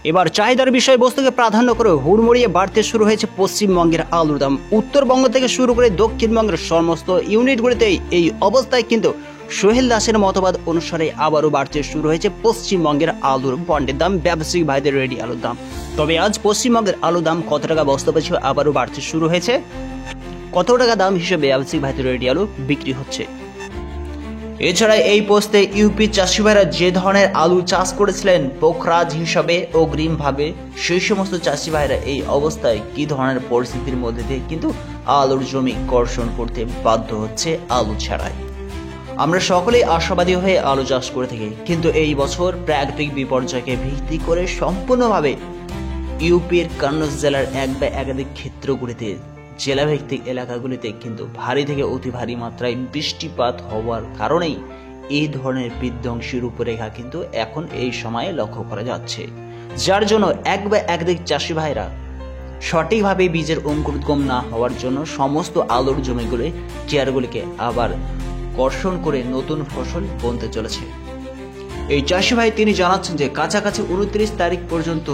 এবার চাহিদার বিষয়বস্তুকে প্রাধান্য করে হুড়মুড়িয়ে বাড়তে শুরু হয়েছে পশ্চিমবঙ্গের আলুর দাম। উত্তরবঙ্গ থেকে শুরু করে দক্ষিণবঙ্গের সমস্ত ইউনিটগুলিতেই এই অবস্থায় কিন্তু সোহেল দাসের মতবাদ অনুসারে আবারও বাড়তে শুরু হয়েছে পশ্চিমবঙ্গের আলুর বন্ডের দাম, ব্যবসায়িক ভাইদের রেডি আলুর দাম। তবে আজ পশ্চিমবঙ্গের আলুর দাম কত টাকা বস্তা পিছু আবারও বাড়তে শুরু হয়েছে, কত টাকা দাম হিসেবে ব্যবসায়িক ভাইদের রেডি আলু বিক্রি হচ্ছে। এছাড়া এই পোস্টে ইউপি চাষি ভাইরা যে ধরনের আলু চাষ করেছিলেন পোখরাজ হিসাবে অগ্রিমভাবে, সেই সমস্ত চাষি ভাইরা এই অবস্থায় কি ধরনের পরিস্থিতির মধ্যে দিয়ে কিন্তু আলুর জমি কর্ষণ করতে বাধ্য হচ্ছে আলু ছাড়াই। আমরা সকলেই আশাবাদী হয়ে আলু চাষ করে থাকি, কিন্তু এই বছর প্রাকৃতিক বিপর্যয়কে ভিত্তি করে সম্পূর্ণভাবে ইউপির কান্নজ জেলার এক বা একাধিক ক্ষেত্রগুলিতে, জেলাভিত্তিক এলাকাগুলিতে কিন্তু ভারী থেকে অতি ভারী মাত্রায় বৃষ্টিপাত হওয়ার কারণেই এই ধরনের বিধ্বংসী রূপরেখা কিন্তু এখন এই সময়ে লক্ষ্য করা যাচ্ছে, যার জন্য এক বা একাধিক চাষি ভাইরা সঠিকভাবে বীজের অঙ্কুরোদ্গম না হওয়ার জন্য সমস্ত আলুর জমিগুলি চেয়ারগুলিকে আবার কর্ষণ করে নতুন ফসল বুনতে চলেছে। এই চাষি ভাই তিনি জানাচ্ছেন যে কাছাকাছি 29 তারিখ পর্যন্ত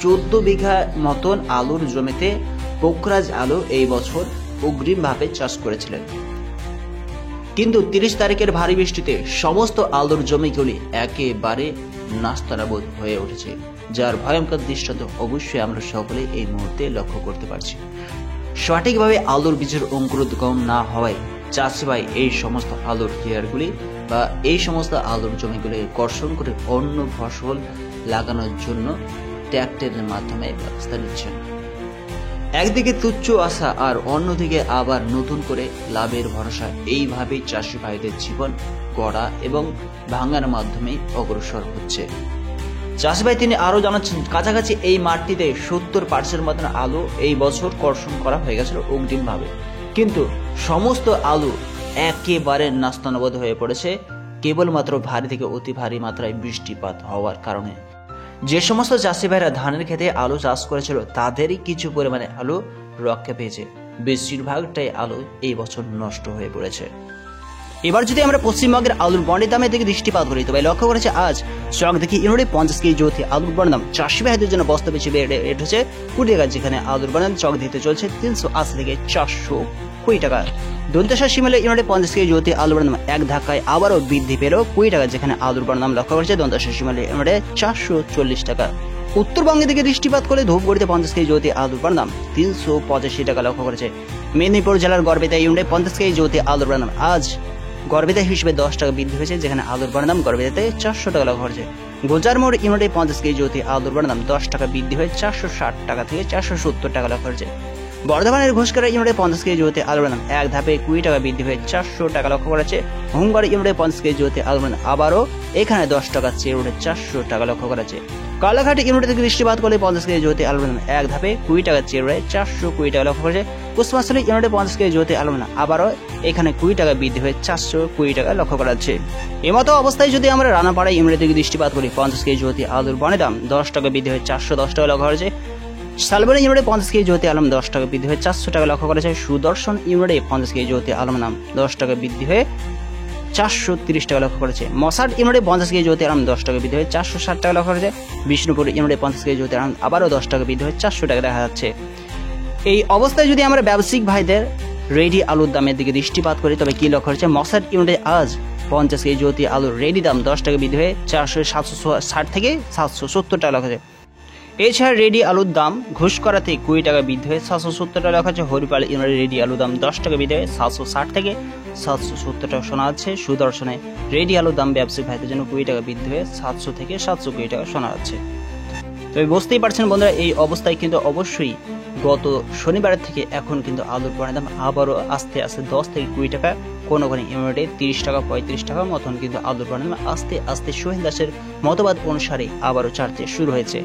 14 বিঘা মতন আলুর জমিতে পোখরাজ আলু এই বছর অগ্রিমভাবে চাষ করেছিলেন, কিন্তু 30 তারিখের ভারী বৃষ্টিতে সমস্ত আলুর জমিগুলি একেবারে নাস্তানাবুদ হয়ে উঠেছে, যার ভয়ঙ্কর দৃষ্টান্ত অবশ্যই আমরা সকলে এই মুহূর্তে লক্ষ্য করতে পারছি। সঠিকভাবে আলুর বীজের অঙ্কুরোদ্গম না হওয়ায় চাষি ভাই এই সমস্ত আলুর কেয়ারগুলি বা এই সমস্ত আলুর জমিগুলি কর্ষণ করে অন্য ফসল লাগানোর জন্য ট্র্যাক্টরের মাধ্যমে ব্যবস্থা নিচ্ছেন। একদিকে তুচ্ছ আশা আর অন্যদিকে আবার নতুন করে লাভের ভরসা, এইভাবেই চাষি ভাইদের জীবন গড়া এবং ভাঙার মাধ্যমে অগ্রসর হচ্ছে। চাষি ভাই তিনি আরো জানাচ্ছেন কাছাকাছি এই মাঠটিতে 70% মতন আলু এই বছর কর্ষণ করা হয়ে গেছিল অগ্রিমভাবে, কিন্তু সমস্ত আলু একেবারে নাস্তানাবুদ হয়ে পড়েছে কেবলমাত্র ভারী থেকে অতি ভারী মাত্রায় বৃষ্টিপাত হওয়ার কারণে। যে সমস্ত চাষি ভাইরা ধানের খেতে আলু চাষ করেছিল তাদেরই কিছু পরিমাণে আলু রক্ষা পেয়েছে, বেশিরভাগটাই আলু এই বছর নষ্ট হয়ে পড়েছে। এবার যদি আমরা পশ্চিমবঙ্গের আলুর বন্ডের দামের দিকে দৃষ্টিপাত করি, তবে লক্ষ্য করেছে আজ স্টক দেখি ইউনিটে 50 কেজি জ্যোতি আলুর বন্ডের দাম চাষি ভাইদের জন্য বস্তা পিছু রেট হচ্ছে 20 টাকা, যেখানে আলুর বন্ডের চক দিতে চলছে 380 থেকে 420 টাকা। দন্তসা শিমেলে ইউনিটে 50 কেজি জ্যোতি আলুর বন্ডের দাম এক ধাক্কায় আবারও বৃদ্ধি পেল 20 টাকা, যেখানে আলুর বন্ডের দাম লক্ষ্য করেছে দন্তসা শিমেলে ইউনিটে 440 টাকা। উত্তরবঙ্গের দিকে দৃষ্টিপাত করে ধূপগুড়িতে 50 কেজি জ্যোতি আলুর বন্ডের দাম 385 টাকা লক্ষ্য করেছে। মেদিনীপুর জেলার গড়বেতা ইউনিটে 50 কেজি জ্যোতি আলুর বন্ডের দাম আজ গড়বেতা হিসেবে 10 টাকা বৃদ্ধি হয়েছে, যেখানে আলুর বন্ডের দাম গড়বেতাতে 400 টাকা লক্ষ্য করেছে। গোজারমোড় ইউনিটে 50 কেজি জ্যোতি আলুর বন্ডের দাম 10 টাকা বৃদ্ধি হয়ে 460 টাকা থেকে 470 টাকা লক্ষ্য করেছে। বর্ধমানের ঘোষকারা ইউনিটে 50 কেজি জ্যোতি আলুর দাম এক ধাপে 20 টাকা বৃদ্ধি হয়ে 400 টাকা লক্ষ্য করেছে। হোমগাড় ইউনিটে 50 কেজি জ্যোতি আলুর দাম আবারও এখানে 10 টাকা চেয়ে উঠে 400 টাকা লক্ষ্য করেছে। কালাঘাট ইউনিট থেকে দৃষ্টিপাত করলে 50 কেজি জ্যোতি আলুর দাম এক ধাপে 20 টাকা চেয়ে উঠে 420 টাকা লক্ষ্য করেছে। কুসমাশালী ইউনিটে 50 কেজি জ্যোতি আলুর দাম আবারও এখানে 20 টাকা বৃদ্ধি হয়ে 420 টাকা লক্ষ্য করা যাচ্ছে। এমতো অবস্থায় যদি আমরা রানাপাড়া ইউনিট থেকে দৃষ্টিপাত করি 50 কেজি জ্যোতি আলুর বন্ডের দাম 10 টাকা বৃদ্ধি হয়ে 410 টাকা লক্ষ্য করেছে। শালবনী ইউনিটে 50 কেজি জ্যোতি আলম 10 টাকা বৃদ্ধি হয়ে 400 টাকা লক্ষ্য করেছে। সুদর্শন ইউনিটে 50 কেজি জ্যোতি আলম নাম 10 টাকা বৃদ্ধি হয়ে 430 টাকা লক্ষ্য করেছে। মশাট ইউনিটে 50 কেজি জ্যোতি আলম 10 টাকা বৃদ্ধি হয়ে 460 টাকা লক্ষ্য করেছে। বিষ্ণুপুর ইউনিটে 50 কেজি জ্যোতি আলম আবারও 10 টাকা বৃদ্ধি হয়ে 400 টাকা দেখা যাচ্ছে। এই অবস্থায় যদি আমরা ব্যবসায়িক ভাইদের রেডি আলুর দামের দিকে দৃষ্টিপাত করি, তবে কি লক্ষ্য করেছে মশাট ইউনিটে আজ 50 কেজি জ্যোতি আলুর রেডি দাম 10 টাকা বৃদ্ধি হয়ে 760 থেকে 770 টাকা লক্ষ্য করেছে। এছাড়া রেডি আলুর দাম ঘুষকরাতে 20 টাকা বৃদ্ধি হয়ে 770 টাকা লেখা আছে। হরিপাল ইউনিটে রেডি আলুর দাম 10 টাকা বৃদ্ধি হয়ে 760 থেকে 770 টাকা শোনা যাচ্ছে। সুদর্শনে রেডি আলুর দাম ব্যবসায়িক ভাইদের জন্য 20 টাকা বৃদ্ধি হয়ে 700 থেকে 720 টাকা শোনা যাচ্ছে। তবে বুঝতেই পারছেন বন্ধুরা, এই অবস্থায় কিন্তু অবশ্যই গত শনিবারের থেকে এখন কিন্তু আলুর পণ্যের দাম আবারও আস্তে আস্তে 10 থেকে 20 টাকা, কোনো কোনো ইউনিটে 30 টাকা 35 টাকা মতন কিন্তু আলুর পণ্যের দাম আস্তে আস্তে সোহেল দাসের মতবাদ অনুসারে আবারও ছাড়তে শুরু হয়েছে।